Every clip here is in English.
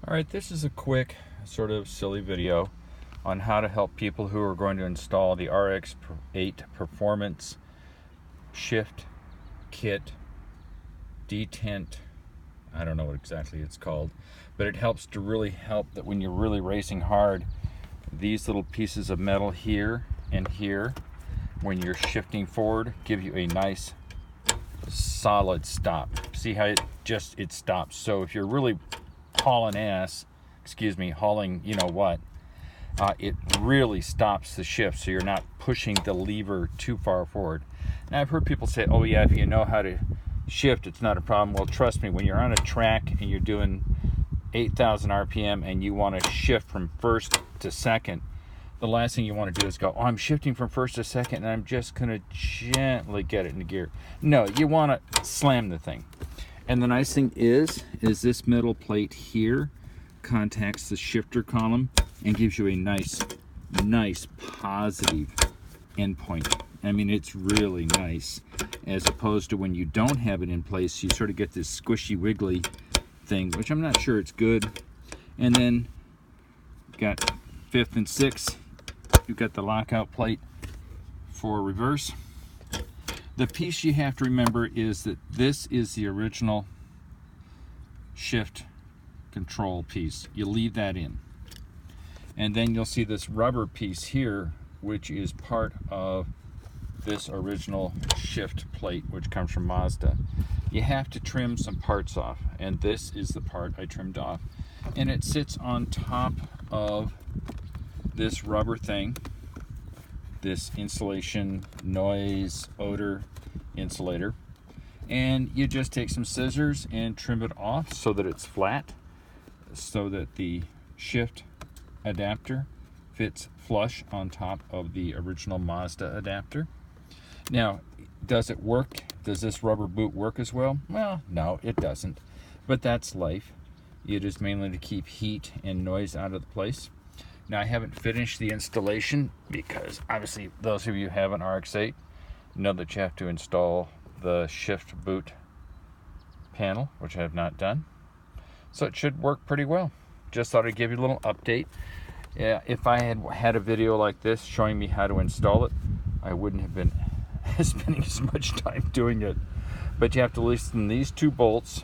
Alright, this is a quick, sort of silly video on how to help people who are going to install the RX8 Performance Shift Kit Detent. I don't know what exactly it's called, but it helps to really help that when you're really racing hard, these little pieces of metal here and here, when you're shifting forward, give you a nice solid stop. See how it stops. So if you're really hauling you know what, it really stops the shift, so you're not pushing the lever too far forward. Now I've heard people say, oh yeah, if you know how to shift, it's not a problem. Well, trust me, when you're on a track and you're doing 8,000 RPM and you want to shift from first to second, the last thing you want to do is go, oh, I'm shifting from first to second and I'm just going to gently get it into gear. No, you want to slam the thing. And the nice thing is this metal plate here contacts the shifter column and gives you a nice positive endpoint. I mean, it's really nice, as opposed to when you don't have it in place, you sort of get this squishy wiggly thing, which I'm not sure it's good. And then got 5th and 6th, you've got the lockout plate for reverse. The piece you have to remember is that this is the original shift control piece. You leave that in. And then you'll see this rubber piece here, which is part of this original shift plate, which comes from Mazda. You have to trim some parts off, and this is the part I trimmed off. And it sits on top of this rubber thing, this insulation, noise, odor insulator, and you just take some scissors and trim it off so that it's flat, so that the shift adapter fits flush on top of the original Mazda adapter. Now, does it work? Does this rubber boot work as well? Well, no, it doesn't, but that's life. It is mainly to keep heat and noise out of the place. Now, I haven't finished the installation because obviously those of you who have an RX8 know that you have to install the shift boot panel, which I have not done. So it should work pretty well. Just thought I'd give you a little update. Yeah, if I had a video like this showing me how to install it, I wouldn't have been spending as much time doing it. But you have to loosen these two bolts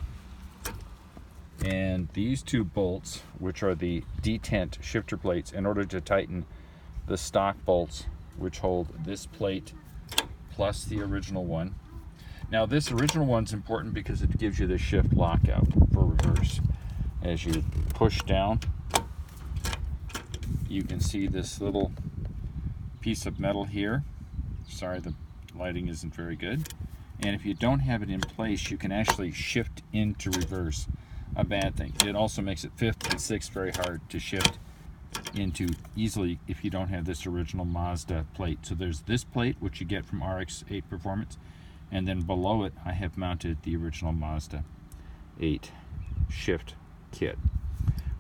and these two bolts, which are the detent shifter plates, in order to tighten the stock bolts, which hold this plate plus the original one. Now, this original one's important because it gives you the shift lockout for reverse. As you push down, you can see this little piece of metal here. Sorry, the lighting isn't very good. And if you don't have it in place, you can actually shift into reverse. A bad thing. It also makes it 5th and 6th very hard to shift into easily if you don't have this original Mazda plate. So there's this plate, which you get from RX8 Performance, and then below it I have mounted the original Mazda 8 shift kit,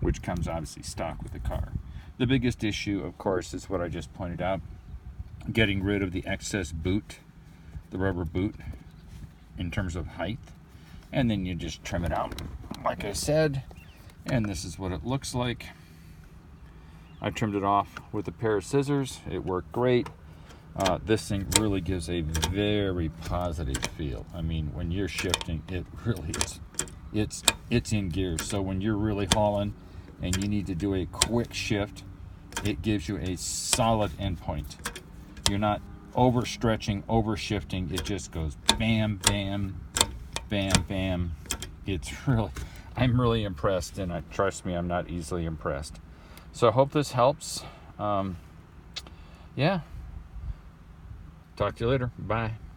which comes obviously stock with the car. The biggest issue, of course, is what I just pointed out, getting rid of the excess boot, the rubber boot, in terms of height. And then you just trim it out, like I said, and this is what it looks like. I trimmed it off with a pair of scissors. It worked great. This thing really gives a very positive feel. I mean, when you're shifting, it really is. It's in gear. So when you're really hauling and you need to do a quick shift, it gives you a solid endpoint. You're not overstretching, overshifting. It just goes bam, bam, bam, bam. I'm really impressed, and trust me, I'm not easily impressed. So I hope this helps. Yeah. Talk to you later. Bye.